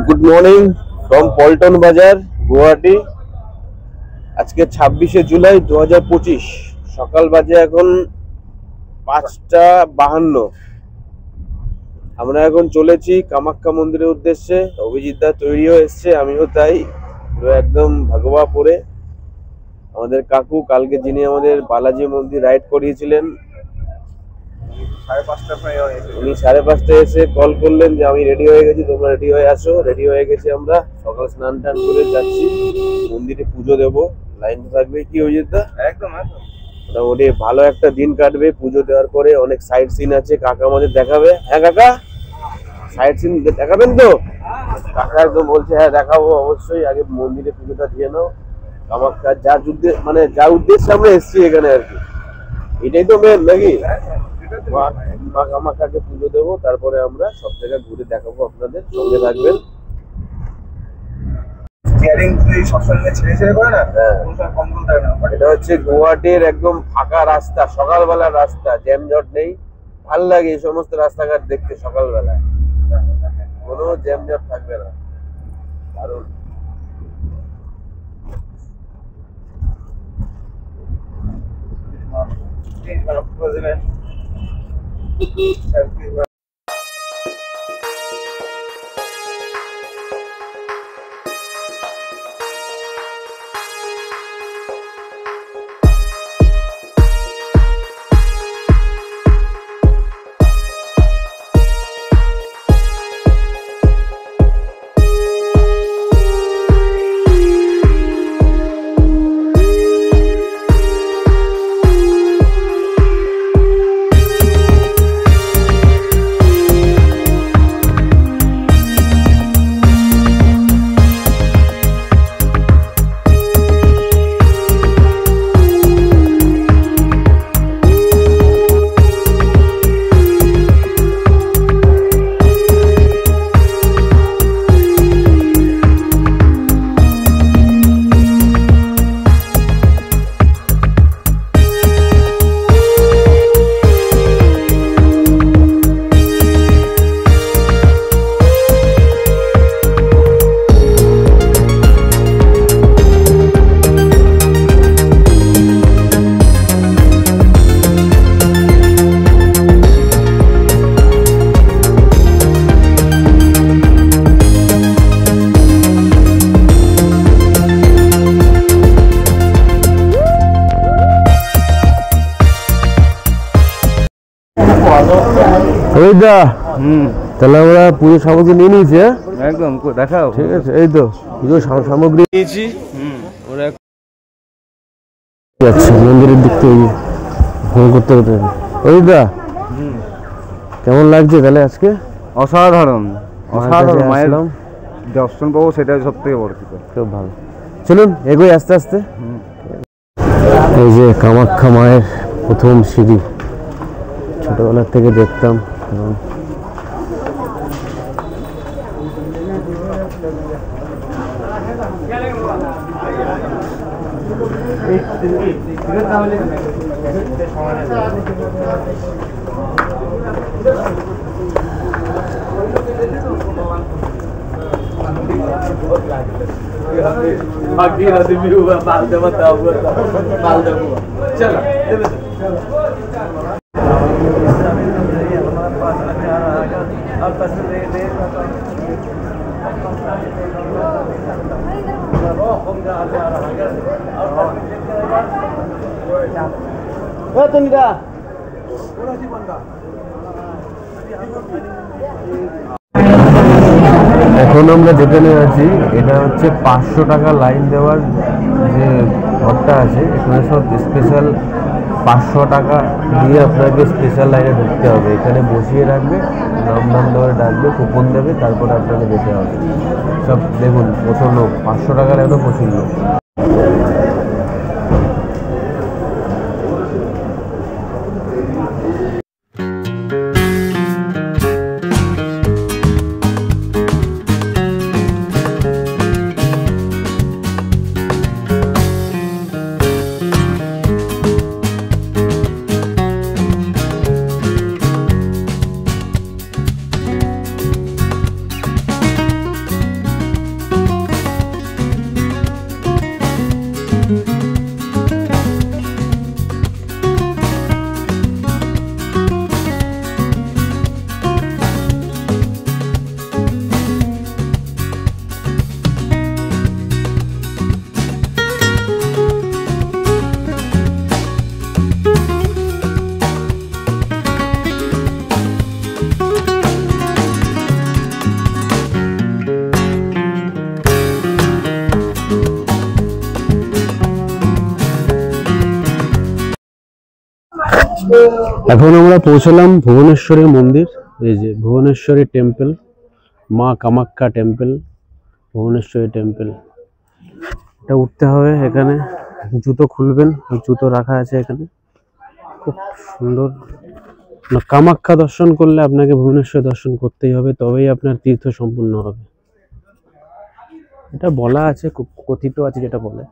Good morning from Paltan বাজার, গুয়াহাটি। আজকে 26শে জুলাই 2025, সকাল বাজে এখন 5:52। আমরা এখন চলেছি কামাখ্যা মন্দিরের উদ্দেশ্যে। অভিজিৎ দা তৈরি হয়ে এসছে, আমিও তাই, পুরো একদম ভাগবা পরে। আমাদের কাকু কালকে যিনি আমাদের বালাজি মন্দির রাইড করিয়েছিলেন, উনি 5:30টায় এসে কল করলেন যে আমি রেডি হয়ে গেছি, তোমরা রেডি হয়ে আসো। রেডি হয়ে গেছি আমরা, সকাল স্নান টান করে যাচ্ছি মন্দিরে, পুজো দেবো। লাইন থাকবে কি অভিজিৎ দা? একদম মোটামুটি ভালো একটা দিন কাটবে পুজো দেওয়ার পরে। অনেক সাইড সিন আছে, কাকা আমাদের দেখাবে। হ্যাঁ কাকা, সাইড সিন দেখাবেন তো? কাকা একদম বলছে হ্যাঁ দেখাবো অবশ্যই, আগে মন্দিরে পুজোটা দিয়ে নাও। কামাখ্যা যা উদ্দেশ্যে আমরা এসছি এখানে আর কি, এটাই তো মেন নাকি? মা কামাখ্যাকে পুজো দেবো, তারপরে আমরা সব জায়গায় ঘুরে দেখাবো, আপনাদের সঙ্গে থাকবেন। এটা হচ্ছে গুয়াহাটির একদম ফাঁকা রাস্তা, সকালবেলার রাস্তা, জ্যামজট নেই। ভাল লাগে এই সমস্ত রাস্তাঘাট দেখতে, সকালবেলায় কোনো জ্যামজট থাকবে না, কারণ তাহলে আমরা পুজো সামগ্রী নিয়ে নিয়েছি। একদম দেখাও, ঠিক আছে। এই তো পুজো সামগ্রী নিয়েছি। মন্দিরের দিক থেকে ফোন করতে করতে ওই দা কেমন লাগছে তাহলে আজকে? অসাধারণ অসাধারণ, মায়ের দর্শন পাবো, সেটাই সব থেকে বড় কথা। খুব ভালো, চলুন এগোই আস্তে আস্তে। এই যে কামাখ্যা মায়ের প্রথম সিঁড়ি, ছোটবেলার থেকে দেখতাম। এখন আমরা যেখানে আছি এটা হচ্ছে 500 টাকা লাইন দেওয়ার যে ঘরটা আছে, এখানে সব স্পেশাল 500 টাকা দিয়ে আপনাকে স্পেশাল লাইনে ঢুকতে হবে। এখানে বসিয়ে রাখবে, নাম ধরে ডাকবে, কুপন দেবে, তারপরে আপনাকে যেতে হবে। সব দেখুন প্রচুর লোক, 500 টাকার এত প্রচুর লোক। এখন আমরা পৌঁছলাম ভুবনেশ্বরী মন্দির। এই যে ভুবনেশ্বরী টেম্পল, মা কামাখ্যা টেম্পল, ভুবনেশ্বরী টেম্পল। এটা উঠতে হবে, এখানে জুতো খুলবেন, জুতো রাখা আছে এখানে, খুব সুন্দর। কামাখ্যা দর্শন করলে আপনাকে ভুবনেশ্বর দর্শন করতেই হবে, তবেই আপনার তীর্থ সম্পূর্ণ হবে। এটা বলা আছে, কথিত আছে যেটা বলে।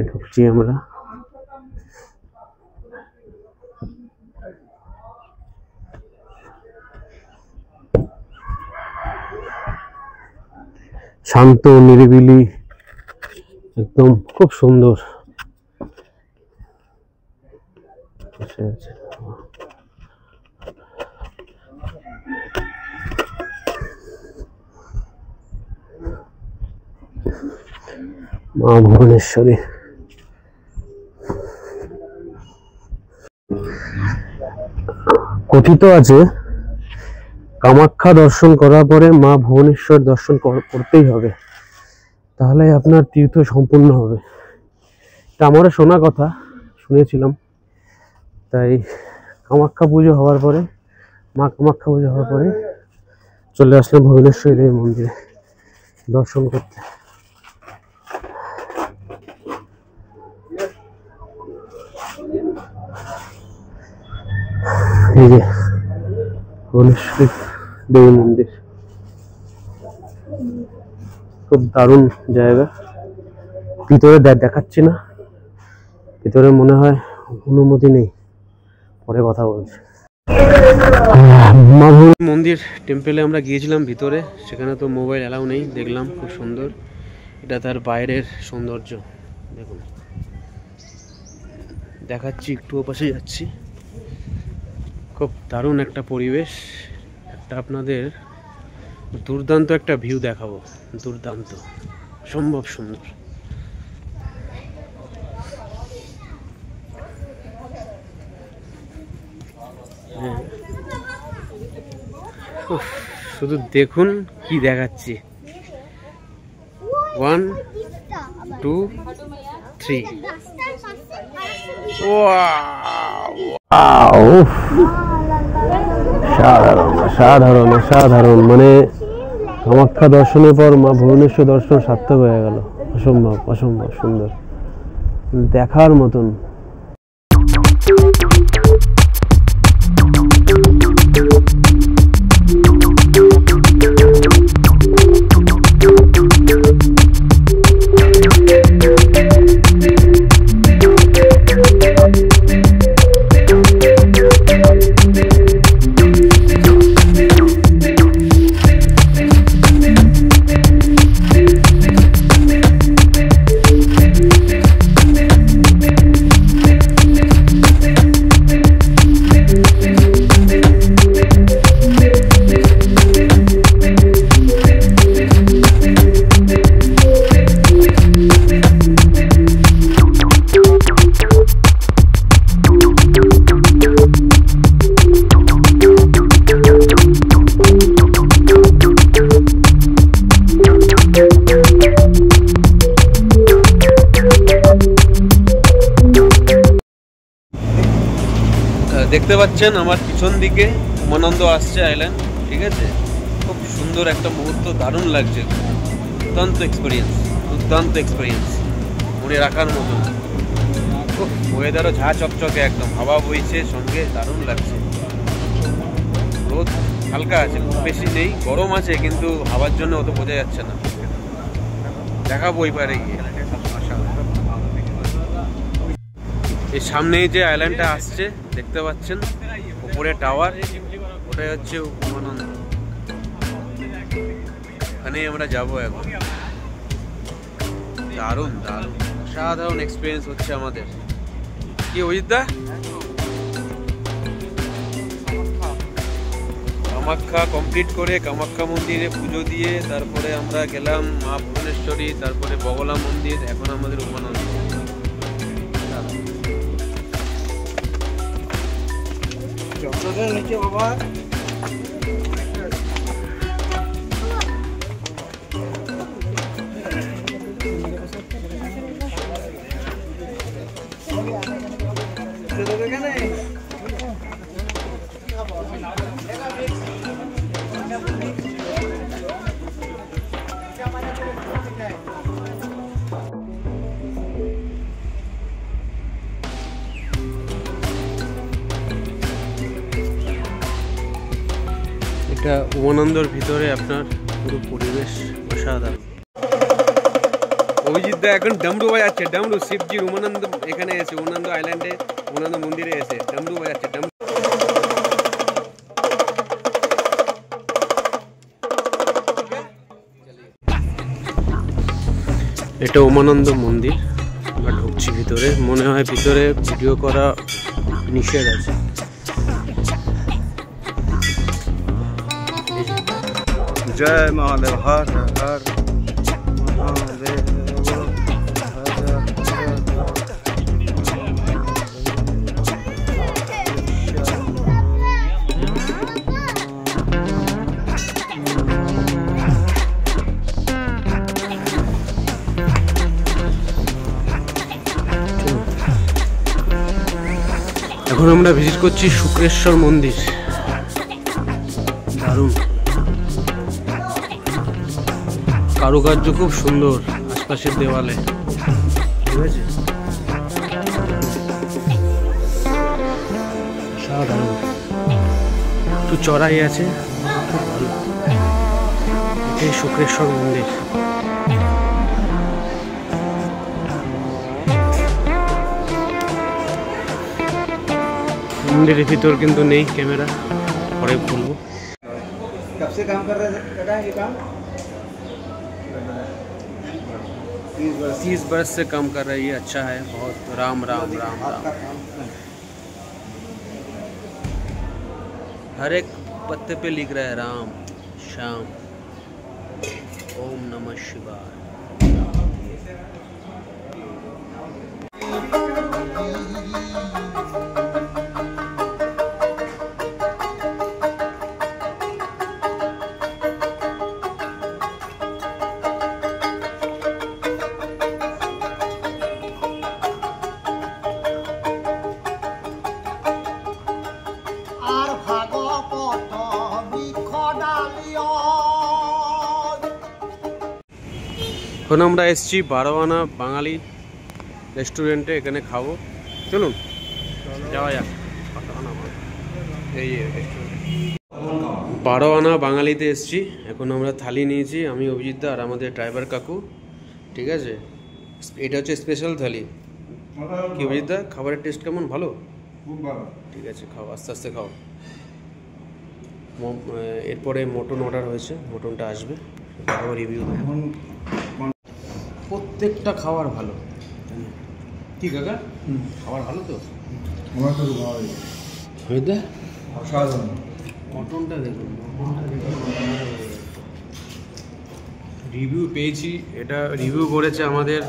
ঢুকছি আমরা। শান্ত নিরিবিলি, একদম খুব সুন্দর। মা ভুবনেশ্বরী। কথিত আছে কামাখ্যা দর্শন করার পরে মা ভুবনেশ্বর দর্শন করতেই হবে, তাহলে আপনার তীর্থ সম্পূর্ণ হবে। এটা আমারও শোনা কথা, শুনেছিলাম। তাই কামাখ্যা পুজো হওয়ার পরে, মা কামাখ্যা পুজো হওয়ার পরে চলে আসলাম ভুবনেশ্বরী দেবী মন্দিরে দর্শন করতে। এই যে ভুবনেশ্বরী দেবী মন্দির, খুব দারুণ জায়গা। ভিতরে দেখাচ্ছি না, ভিতরে মনে হয় অনুমতি নেই, পরে কথা বলছি। মা মন্দির টেম্পেলে আমরা গিয়েছিলাম ভিতরে, সেখানে তো মোবাইল অ্যালাউ নেই। দেখলাম খুব সুন্দর, এটা তার বাইরের সৌন্দর্য দেখুন। দেখাচ্ছি, একটু ওপাশে যাচ্ছি। খুব দারুণ একটা পরিবেশ, একটা আপনাদের দুর্দান্ত একটা ভিউ দেখাবো, দুর্দান্ত, সম্ভব সুন্দর। হ্যাঁ, শুধু দেখুন কি দেখাচ্ছি। 1 2 3। সাধারণ সাধারণ সাধারণ, মানে কামাখ্যা দর্শনের পর মা ভুবনেশ্বর দর্শন সার্থক হয়ে গেল। অসম্ভব অসম্ভব সুন্দর, দেখার মতন। দেখতে পাচ্ছেন আমার পিছন দিকে উমানন্দ আসছে আইল্যান্ড, ঠিক আছে। খুব সুন্দর একটা মুহূর্ত, দারুণ লাগছে, দুর্দান্ত এক্সপিরিয়েন্স, দুর্দান্ত এক্সপিরিয়েন্স, মনে রাখার মতো। খুব ওয়েদারও ঝা চকচকে, একদম হাওয়া বইছে সঙ্গে, দারুণ লাগছে। রোদ হালকা আছে, খুব বেশি নেই, গরম আছে, কিন্তু হাওয়ার জন্য অত বোঝা যাচ্ছে না। দেখাবো ওই পারে গিয়ে। এই সামনেই যে আইল্যান্ডটা আসছে দেখতে পাচ্ছেন, উপরে টাওয়ার, ওটাই হচ্ছে উমানন্দ। ওখানেই আমরা যাবো এখন। দারুণ দারুণ অসাধারণ এক্সপিরিয়েন্স হচ্ছে আমাদের। কি অজিতদা? কামাখ্যা কমপ্লিট করে কামাখ্যা মন্দিরে পুজো দিয়ে তারপরে আমরা গেলাম মা ভুবনেশ্বরী, তারপরে বগলা মন্দির, এখন আমাদের উমানন্দ। বাবা এটা উমানন্দর ভিতরে আপনার পুরো পরিবেশ অসাধারণ। অভিজিৎ দা এখন ডামরু বাজাচ্ছে, ডামরু শিবজির উমানন্দ এখানে এসে, উমানন্দ আইল্যান্ডে উমানন্দ মন্দিরে এসে ডামরু বাজাচ্ছে। ডামরু এটা উমানন্দ মন্দির, আমরা ঢুকছি ভিতরে। মনে হয় ভিতরে ভিডিও করা নিষেধ আছে। জয় মহাদেব, হর হর মহাদেব। এখন আমরা ভিজিট করছি শুক্রেশ্বর মন্দির, দারুণ কারুকার্য, খুব সুন্দর আশপাশের দেওয়ালে, ঠিক আছে, সাধারণ একটু চড়াই আছে, খুব ভালো। এটাই শুক্রেশ্বর মন্দির। মন্দিরের ভিতর কিন্তু নেই ক্যামেরা, পরে বলবো। कब से काम कर रहे हैं ये काम? 30 बरस से काम कर रही है। अच्छा है बहुत। राम राम राम राम। हर एक पत्ते पे लिख रहा है राम श्याम ओम नमः शिवाय। এখন আমরা এসেছি 12 আনা বাঙালি রেস্টুরেন্টে, এখানে খাবো। চলুন যাওয়া যাক। এই 12 আনা বাঙালিতে এসেছি। এখন আমরা থালি নিয়েছি, আমি অভিজিৎ দা আর আমাদের ড্রাইভার কাকু, ঠিক আছে। এটা হচ্ছে স্পেশাল থালি। কি অভিজিৎ দা, খাবারের টেস্ট কেমন? ভালো, খুব ভালো। ঠিক আছে, খাও, আস্তে আস্তে খাও। এরপরে মটন অর্ডার হয়েছে, মটনটা আসবে, দেখাবো রিভিউ। এখন প্রত্যেকটা খাবার ভালো। কি কাকা, খাবার ভালো তো? আমার তো ভালো হইতে অসাধারণ। মটনটা দেখুন, রিভিউ পেয়েছি। এটা রিভিউ করেছে আমাদের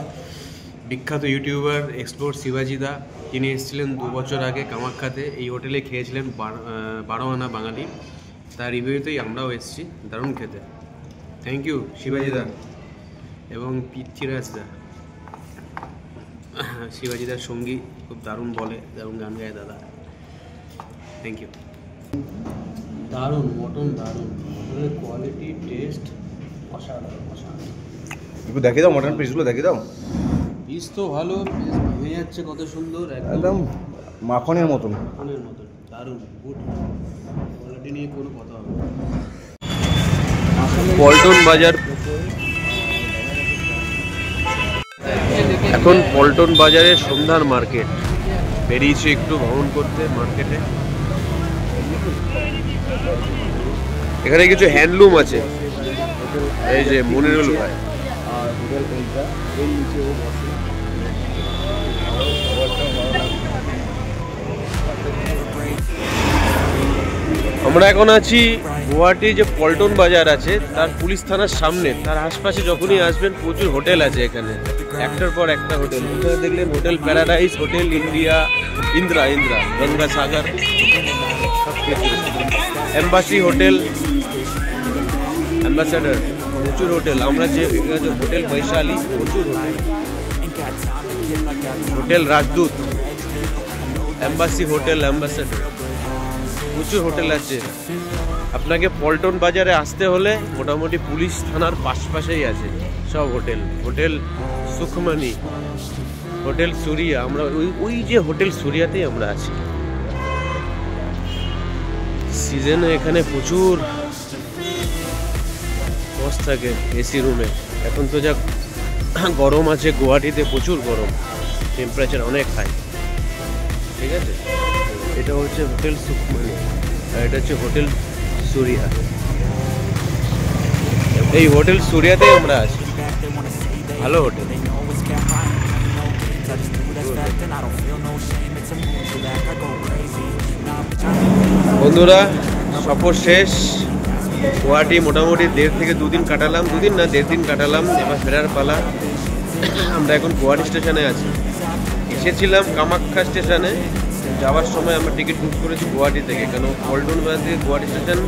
বিখ্যাত ইউটিউবার এক্সপ্লোর শিবাজি দা। তিনি এসেছিলেন 2 বছর আগে কামাখ্যাতে, এই হোটেলে খেয়েছিলেন 12 আনা বাঙালি। তার রিভিউতেই আমরাও এসেছি, দারুণ খেতে। থ্যাংক ইউ শিবাজি দা এবং পৃথ্বীরাজ দা। শিবাজি দার সঙ্গী, খুব দারুণ বলে, দারুণ গান গায় দাদা। Thank you. দারুণ মটন, দারুণ মটনের কোয়ালিটি, টেস্ট অসাধারণ অসাধারণ। একটু দেখিয়ে দাও মটন পিসগুলো, দেখিয়ে দাও। পিস তো ভালো, পিস ভেঙে যাচ্ছে কত সুন্দর, একদম মাখনের মতন। মাখনের মতন, দারুণ গুড কোয়ালিটি নিয়ে কোনো কথা হবে না। পল্টন বাজার, এখন পল্টন বাজারে সন্ধ্যার মার্কেট। বেরিয়েছি একটু ভ্রমণ করতে মার্কেটে। এখানে কিছু হ্যান্ডলুম আছে, এই যে মনিরুল ভাই। আমরা এখন আছি গুয়াহাটি যে পল্টন বাজার আছে তার পুলিশ থানার সামনে। তার আশপাশে যখনই আসবেন প্রচুর হোটেল আছে এখানে, একটার পর একটা হোটেল। এখানে দেখলেন hotel paradise, hotel India, Indra Gangasagar, সব কিছু, এম্বাসি হোটেল, অ্যাম্বাসাডার, প্রচুর হোটেল। আমরা যে হোটেল বৈশালী, প্রচুর hotel, hotel Rajdoot, embassy hotel, ambassador, প্রচুর হোটেল আছে। আপনাকে পল্টন বাজারে আসতে হলে মোটামুটি পুলিশ থানার পাশেই আছে সব hotel. Hotel Sukhmani, hotel Surya, আমরা ওই যে হোটেল সুরিয়াতেই আমরা আছি। সিজনে এখানে প্রচুর মস্ত থাকে এসি রুমে। এখন তো যা গরম আছে, গুয়াহাটিতে প্রচুর গরম, টেম্পারেচার অনেক হাই। ঠিক আছে, এটা হচ্ছে হোটেল সুখমনি আর এটা হচ্ছে হোটেল সুরিয়া। এই হোটেল সুরিয়াতেই আমরা আছি, ভালো হোটেল। বন্ধুরা সফর শেষ, গুয়াহাটি মোটামুটি 1.5 থেকে 2 দিন কাটালাম, 2 দিন না 1.5 দিন কাটালাম। এবার ফেরার পালা। আমরা এখন গুয়াহাটি স্টেশনে আছি। এসেছিলাম কামাখ্যা স্টেশনে, যাওয়ার সময় আমরা টিকিট বুক করেছি গুয়াহাটি থেকে, কেন পল্টন বাজার থেকে গুয়াহাটি স্টেশন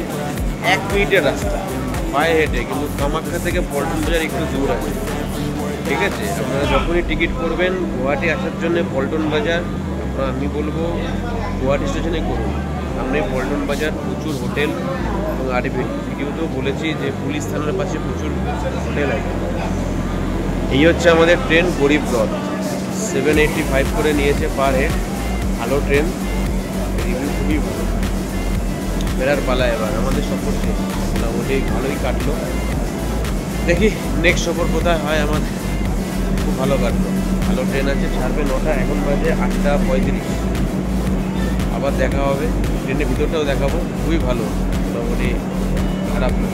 1 মিনিটের রাস্তা পায়ে হেঁটে, কিন্তু কামাখ্যা থেকে পল্টন বাজার একটু দূর আছে। ঠিক আছে, আপনারা যখনই টিকিট করবেন গুয়াহাটি আসার জন্য পল্টন বাজার, আমি বলবো গুয়াহাটি স্টেশনে করুন। সামনে পল্টন বাজার, প্রচুর হোটেল, এবং আর ভিডিওতেও বলেছি যে পুলিশ থানার পাশে প্রচুর হোটেল আছে। এই হচ্ছে আমাদের ট্রেন গরিব রথ, 785 করে নিয়েছে পার হেড, ভালো ট্রেন, রিভিউ খুবই ভালো। ফেরার পালা এবার, আমাদের সফর শেষ, মোটামুটি ভালোই কাটলো। দেখি নেক্সট সফর কোথায় হয় আমাদের। খুব ভালো কাটলো, ভালো ট্রেন আছে, ছাড়বে 9টা, এখন বাজে 8:35। আবার দেখা হবে, ট্রেনের ভিতরটাও দেখাবো, খুবই ভালো, মোটামুটি খারাপ না।